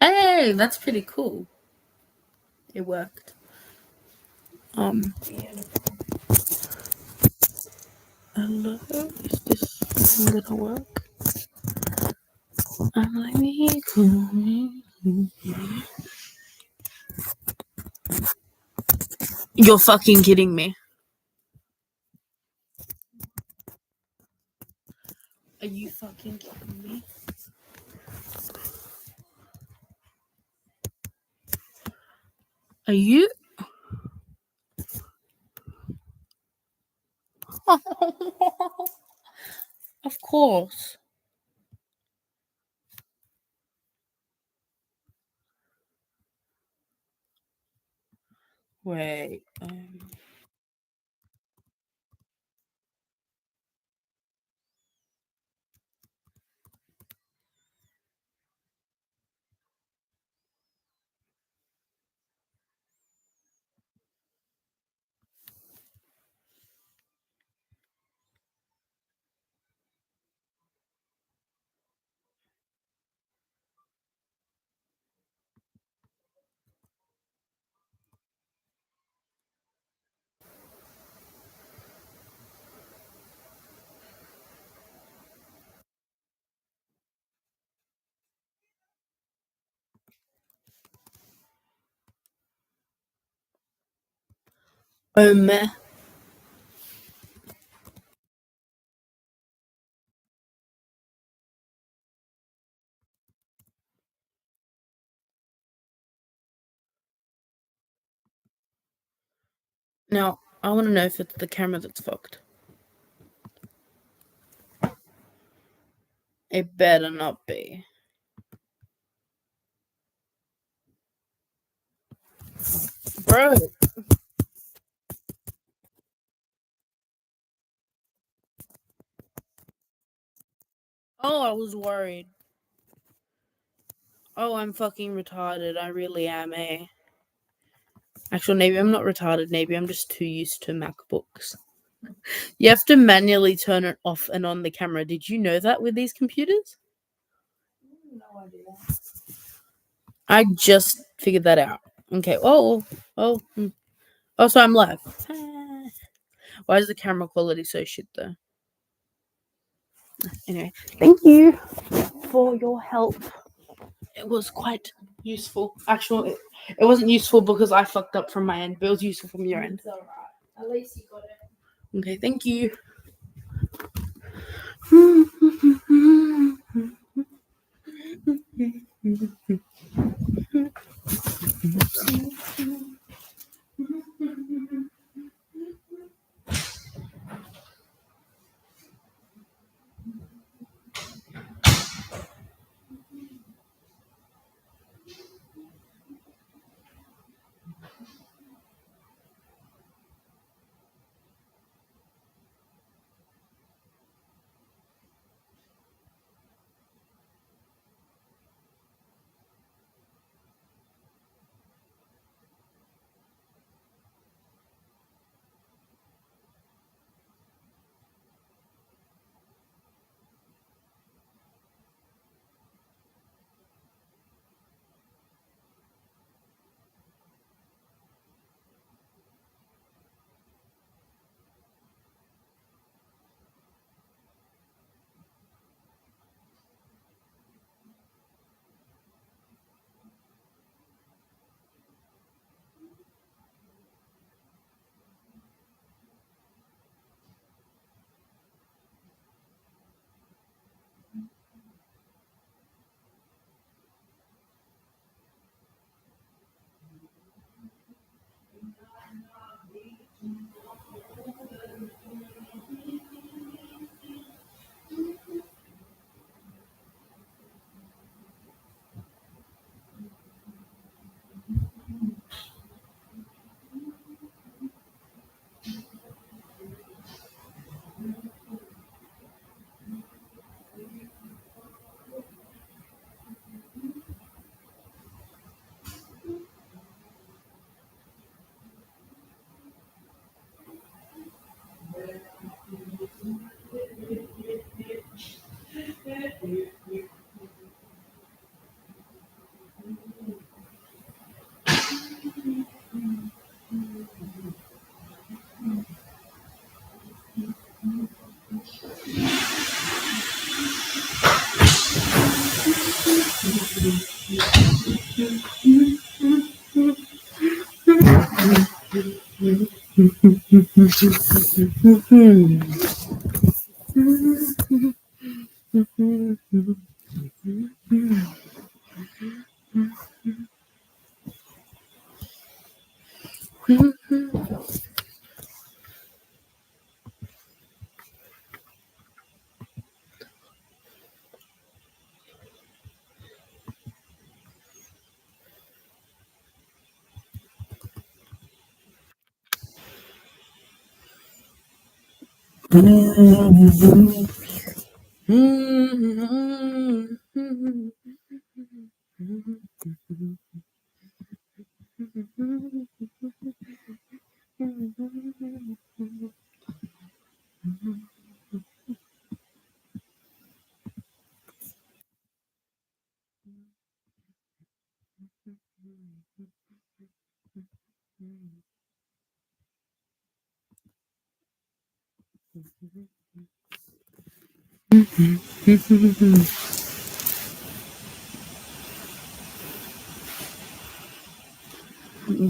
Hey, that's pretty cool. It worked. Hello, is this gonna work? I'm like me cool. You're fucking kidding me. Are you fucking kidding me? Are you? Of course. Wait. Meh. Now, I want to know if it's the camera that's fucked. It better not be. Bro. Oh, I was worried. Oh, I'm fucking retarded. I really am, eh? Actually, maybe I'm not retarded. Maybe I'm just too used to MacBooks. You have to manually turn it off and on the camera. Did you know that with these computers? No idea. I just figured that out. Okay. Oh. Oh. So I'm live. Why is the camera quality so shit though? Anyway, thank you for your help. It was quite useful. Actually, it wasn't useful because I fucked up from my end, but it was useful from your end. It's alright. At least you got it. Okay, thank you.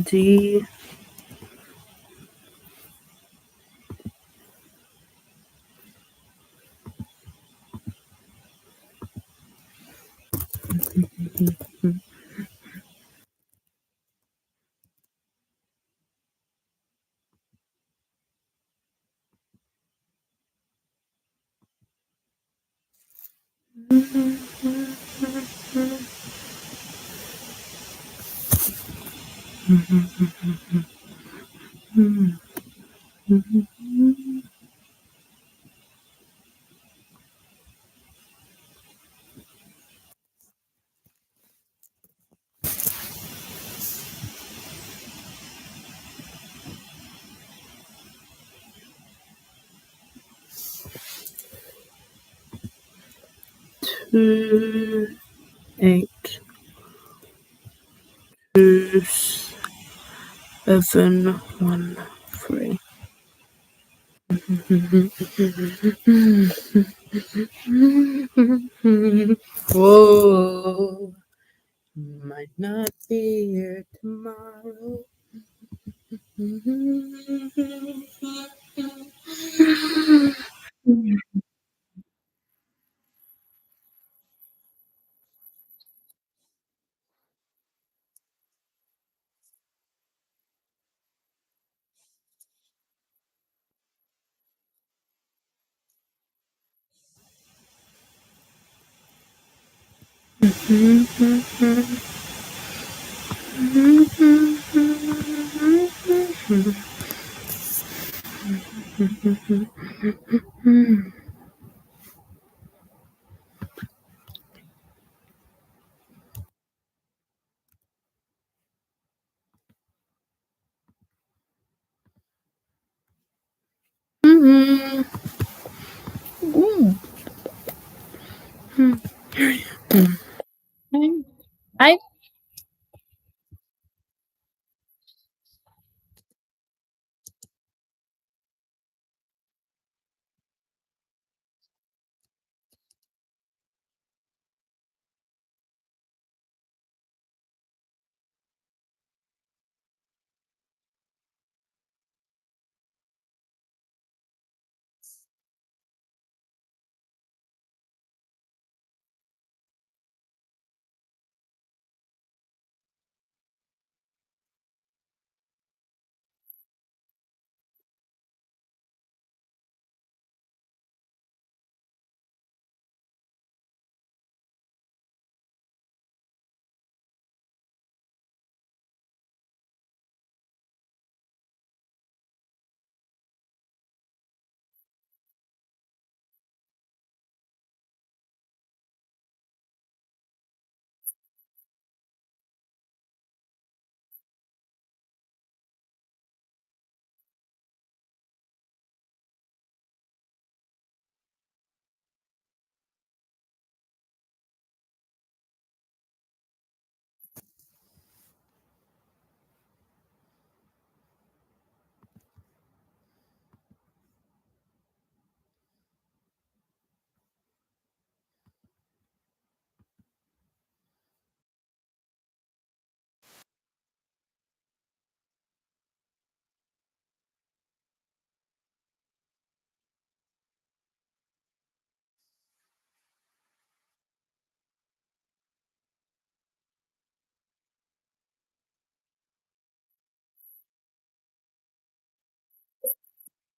D. Two, 8, 2, 7, 1, 3. Whoa, might not be here tomorrow. I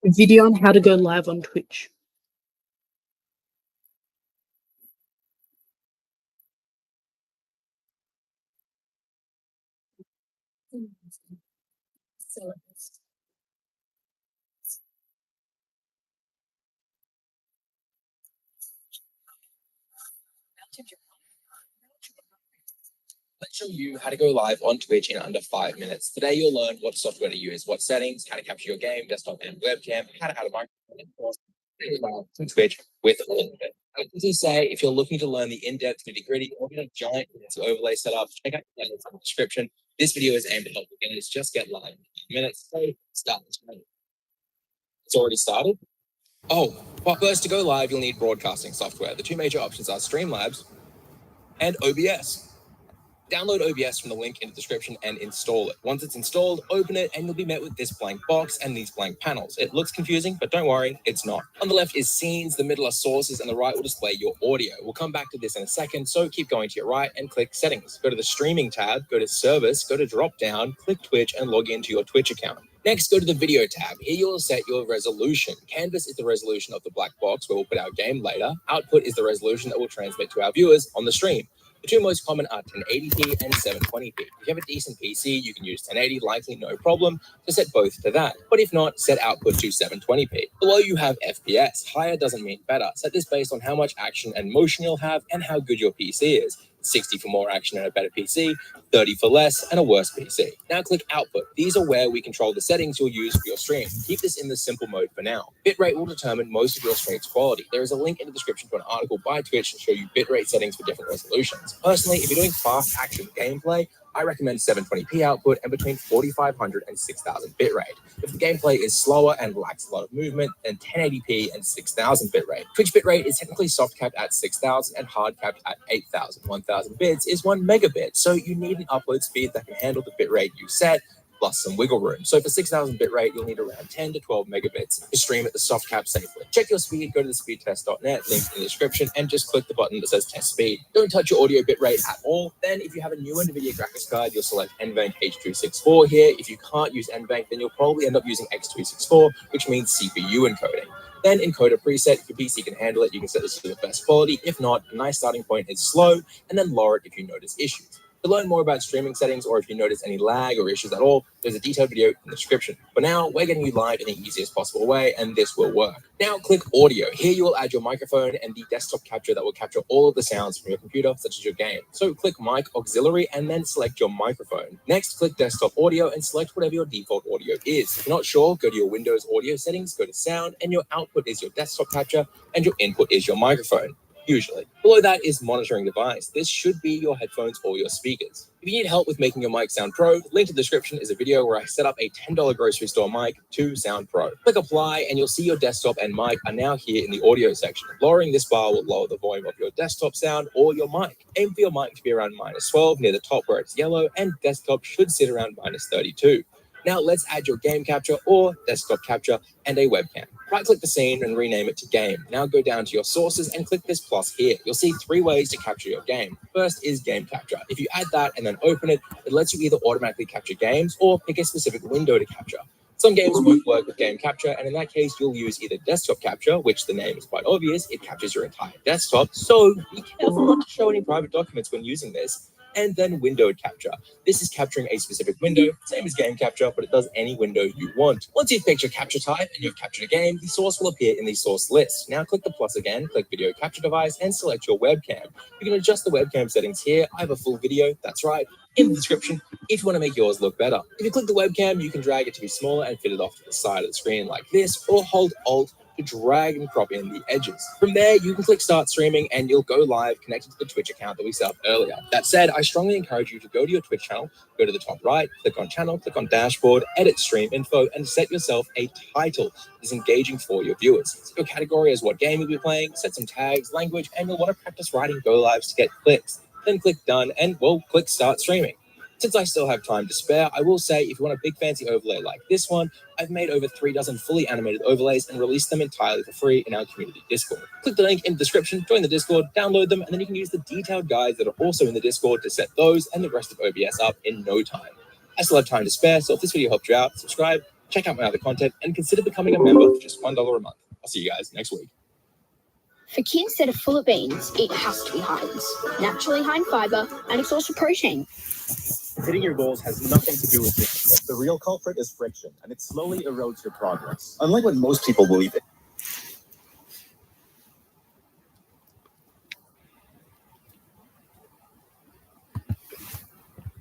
Video on how to go live on Twitch. Let's show you how to go live on Twitch in under 5 minutes. Today, you'll learn what software to use, what settings, how to capture your game, desktop and webcam, how to add a microphone, and of course, to Twitch with all of it. As I say, if you're looking to learn the in-depth nitty-gritty or get a giant overlay setup, check out the links in the description. This video is aimed to help beginners just get live in 5 minutes. So start this video. It's already started. Oh, but first to go live, you'll need broadcasting software. The two major options are Streamlabs and OBS. Download OBS from the link in the description and install it. Once it's installed, open it and you'll be met with this blank box and these blank panels. It looks confusing, but don't worry, it's not. On the left is scenes, the middle are sources, and the right will display your audio. We'll come back to this in a second, so keep going to your right and click settings. Go to the streaming tab, go to service, go to drop down, click Twitch and log into your Twitch account. Next, go to the video tab. Here you'll set your resolution. Canvas is the resolution of the black box where we'll put our game later. Output is the resolution that will transmit to our viewers on the stream. The two most common are 1080p and 720p. If you have a decent PC, you can use 1080, likely no problem, to set both to that. But if not, set output to 720p. Below you have FPS. Higher doesn't mean better. Set this based on how much action and motion you'll have and how good your PC is. 60 for more action and a better PC, 30 for less and a worse PC. Now click output. These are where we control the settings you'll use for your stream. Keep this in the simple mode for now. Bitrate will determine most of your stream's quality. There is a link in the description to an article by Twitch to show you bitrate settings for different resolutions. Personally, if you're doing fast action gameplay, I recommend 720p output and between 4500 and 6000 bitrate. If the gameplay is slower and lacks a lot of movement, then 1080p and 6000 bitrate. Twitch bitrate is technically soft capped at 6000 and hard capped at 8000. 1000 bits is 1 megabit, so you need an upload speed that can handle the bitrate you set, plus some wiggle room. So for 6000 bitrate, you'll need around 10 to 12 megabits to stream at the soft cap safely. Check your speed, go to the speedtest.net, link in the description, and just click the button that says test speed. Don't touch your audio bitrate at all. Then if you have a new NVIDIA graphics card, you'll select NVENC H.264 here. If you can't use NVENC, then you'll probably end up using X.264, which means CPU encoding. Then encode a preset. If your PC can handle it, you can set this to the best quality. If not, a nice starting point is slow, and then lower it if you notice issues. To learn more about streaming settings or if you notice any lag or issues at all, there's a detailed video in the description. For now, we're getting you live in the easiest possible way, and this will work. Now click audio. Here you will add your microphone and the desktop capture that will capture all of the sounds from your computer, such as your game. So click mic auxiliary and then select your microphone. Next, click desktop audio and select whatever your default audio is. If you're not sure, go to your Windows audio settings, go to sound, and your output is your desktop capture and your input is your microphone. Usually. Below that is monitoring device. This should be your headphones or your speakers. If you need help with making your mic sound pro, link in the description is a video where I set up a $10 grocery store mic to sound pro. Click apply and you'll see your desktop and mic are now here in the audio section. Lowering this bar will lower the volume of your desktop sound or your mic. Aim for your mic to be around -12 near the top where it's yellow, and desktop should sit around -32. Now let's add your game capture or desktop capture and a webcam. Right-click the scene and rename it to game. Now go down to your sources and click this plus here. You'll see 3 ways to capture your game. First is game capture. If you add that and then open it, it lets you either automatically capture games or pick a specific window to capture. Some games won't work with game capture, and in that case, you'll use either desktop capture, which the name is quite obvious, it captures your entire desktop, so be careful not to show any private documents when using this. And then windowed capture. This is capturing a specific window, same as game capture, but it does any window you want. Once you've picked your capture type and you've captured a game, the source will appear in the source list. Now click the plus again, click video capture device, and select your webcam. You can adjust the webcam settings here. I have a full video, that's right, in the description if you want to make yours look better. If you click the webcam, you can drag it to be smaller and fit it off to the side of the screen like this, or hold Alt to drag and crop in the edges. From there, you can click start streaming and you'll go live connected to the Twitch account that we set up earlier. That said, I strongly encourage you to go to your Twitch channel, go to the top right, click on channel, click on dashboard, edit stream info, and set yourself a title that is engaging for your viewers. Set your category as what game you'll be playing, set some tags, language, and you'll want to practice writing go lives to get clicks. Then click done and we'll click start streaming. Since I still have time to spare, I will say if you want a big fancy overlay like this one, I've made over 3 dozen fully animated overlays and released them entirely for free in our community Discord. Click the link in the description, join the Discord, download them, and then you can use the detailed guides that are also in the Discord to set those and the rest of OBS up in no time. I still have time to spare, so if this video helped you out, subscribe, Check out my other content and consider becoming a member for just $1 a month. I'll see you guys next week. For kids that are full of beans, it has to be Heinz. Naturally high in fiber and a source of protein. Hitting your goals has nothing to do with discipline. The real culprit is friction, and it slowly erodes your progress. Unlike what most people believe.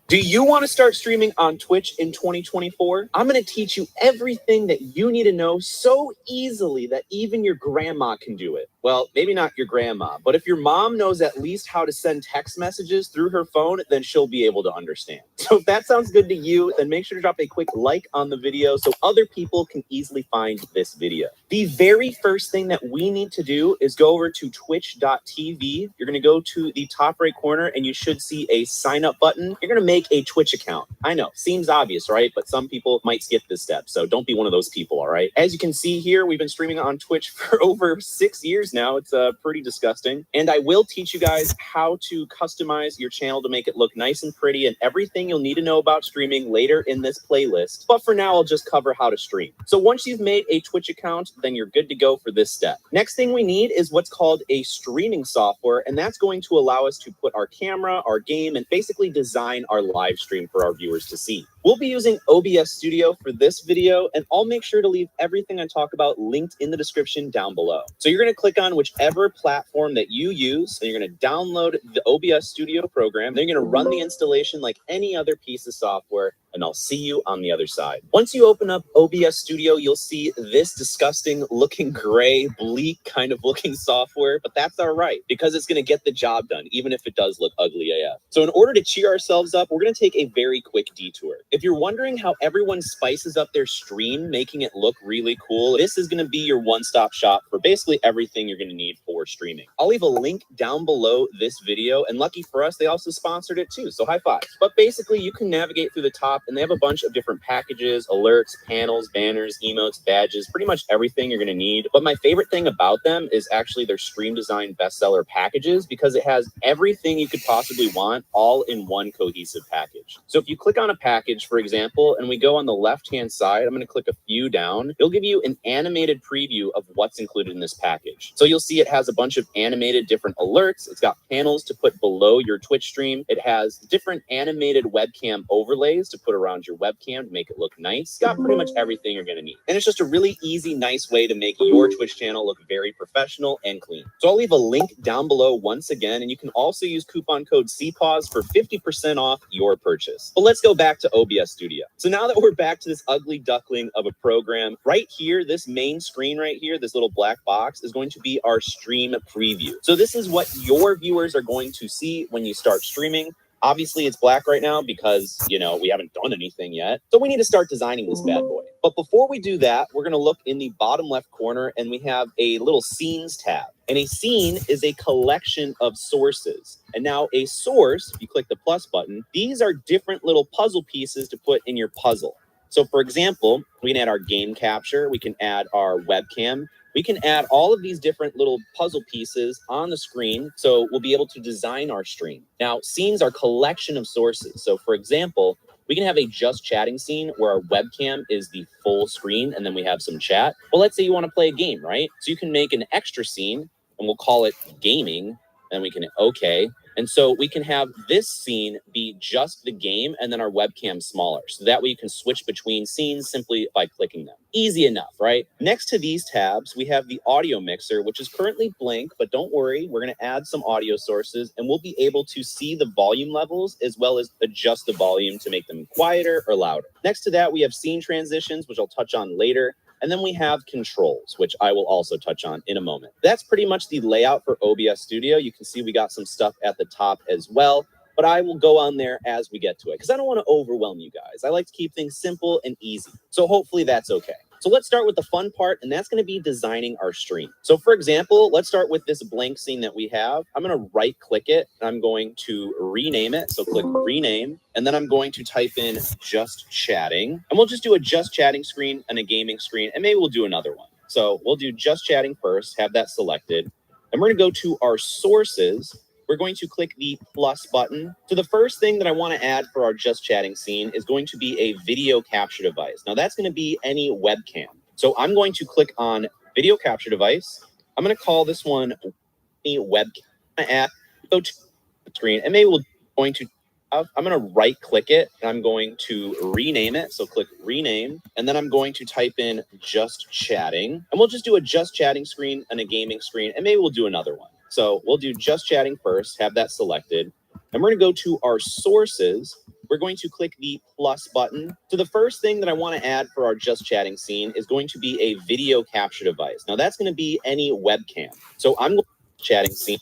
Do you want to start streaming on Twitch in 2024? I'm going to teach you everything that you need to know so easily that even your grandma can do it. Well, maybe not your grandma, but if your mom knows at least how to send text messages through her phone, then she'll be able to understand. So if that sounds good to you, then make sure to drop a quick like on the video so other people can easily find this video. The very first thing that we need to do is go over to twitch.tv. You're going to go to the top right corner and you should see a sign up button. You're going to make a Twitch account. I know, seems obvious, right? But some people might skip this step, so don't be one of those people, all right? As you can see here, we've been streaming on Twitch for over 6 years now. It's pretty disgusting. And I will teach you guys how to customize your channel to make it look nice and pretty and everything you'll need to know about streaming later in this playlist. But for now, I'll just cover how to stream. So once you've made a Twitch account, then you're good to go for this step. Next thing we need is what's called a streaming software, and that's going to allow us to put our camera, our game, and basically design our live stream for our viewers to see. We'll be using OBS Studio for this video, and I'll make sure to leave everything I talk about linked in the description down below. So you're going to click on whichever platform that you use, and you're going to download the OBS Studio program. Then you're going to run the installation like any other piece of software, and I'll see you on the other side. Once you open up OBS Studio, you'll see this disgusting looking gray, bleak kind of looking software, but that's all right because it's going to get the job done, even if it does look ugly AF. So in order to cheer ourselves up, we're going to take a very quick detour. If you're wondering how everyone spices up their stream, making it look really cool, this is going to be your one-stop shop for basically everything you're going to need for streaming. I'll leave a link down below this video, and lucky for us, they also sponsored it too, so high five. But basically, you can navigate through the top, and they have a bunch of different packages, alerts, panels, banners, emotes, badges, pretty much everything you're going to need. But my favorite thing about them is actually their Stream Design bestseller packages, because it has everything you could possibly want all in one cohesive package. So if you click on a package, for example, and we go on the left-hand side, I'm going to click a few down. It'll give you an animated preview of what's included in this package. So you'll see it has a bunch of animated different alerts. It's got panels to put below your Twitch stream. It has different animated webcam overlays to put around your webcam to make it look nice. It's got pretty much everything you're going to need. And it's just a really easy, nice way to make your Twitch channel look very professional and clean. So I'll leave a link down below once again, and you can also use coupon code CPAUSE for 50% off your purchase. But let's go back to OBS Studio. So now that we're back to this ugly duckling of a program, right here, this main screen right here, this little black box is going to be our stream preview. So this is what your viewers are going to see when you start streaming. Obviously, it's black right now because, you know, we haven't done anything yet. So we need to start designing this bad boy. But before we do that, we're going to look in the bottom left corner, and we have a little scenes tab. And a scene is a collection of sources. And now a source, if you click the plus button, these are different little puzzle pieces to put in your puzzle. So for example, we can add our game capture, we can add our webcam, we can add all of these different little puzzle pieces on the screen, so we'll be able to design our stream. Now, scenes are a collection of sources. So for example, we can have a just chatting scene where our webcam is the full screen and then we have some chat. Well, let's say you want to play a game, right? So you can make an extra scene and we'll call it gaming, and we can, okay. And so we can have this scene be just the game and then our webcam smaller. So that way you can switch between scenes simply by clicking them. Easy enough, right? Next to these tabs, we have the audio mixer, which is currently blank, but don't worry, we're going to add some audio sources and we'll be able to see the volume levels as well as adjust the volume to make them quieter or louder. Next to that, we have scene transitions, which I'll touch on later. And then we have controls, which I will also touch on in a moment. That's pretty much the layout for OBS Studio. You can see we got some stuff at the top as well, but I will go on there as we get to it because I don't want to overwhelm you guys. I like to keep things simple and easy. So hopefully that's okay. So let's start with the fun part, and that's going to be designing our stream. So for example, let's start with this blank scene that we have. I'm going to right click it and I'm going to rename it. So click rename, and then I'm going to type in just chatting, and we'll just do a just chatting screen and a gaming screen, and maybe we'll do another one. So we'll do just chatting first, have that selected, and we're going to go to our sources. we're going to click the plus button. So the first thing that I want to add for our just chatting scene is going to be a video capture device. Now that's going to be any webcam. So I'm going to click on video capture device. I'm going to call this one any webcam app. Go to the screen and maybe I'm going to right click it and I'm going to rename it. So click rename and then I'm going to type in just chatting and we'll just do a just chatting screen and a gaming screen and maybe we'll do another one. So we'll do just chatting first, have that selected. And we're going to go to our sources. We're going to click the plus button. So the first thing that I want to add for our just chatting scene is going to be a video capture device. Now that's going to be any webcam. So I'm going to chatting scene.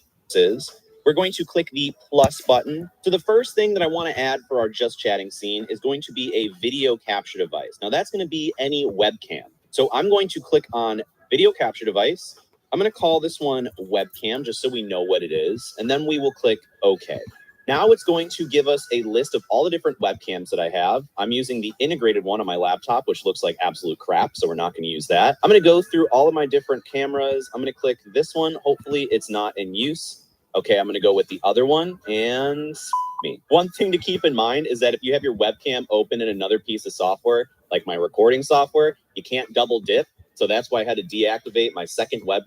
We're going to click the plus button. So the first thing that I want to add for our just chatting scene is going to be a video capture device. Now that's going to be any webcam. So I'm going to click on video capture device. I'm going to call this one webcam just so we know what it is. And then we will click OK. Now it's going to give us a list of all the different webcams that I have. I'm using the integrated one on my laptop, which looks like absolute crap, so we're not going to use that. I'm going to go through all of my different cameras. I'm going to click this one. Hopefully it's not in use. Okay, I'm going to go with the other one and me. One thing to keep in mind is that if you have your webcam open in another piece of software, like my recording software, you can't double dip. So that's why I had to deactivate my second webcam.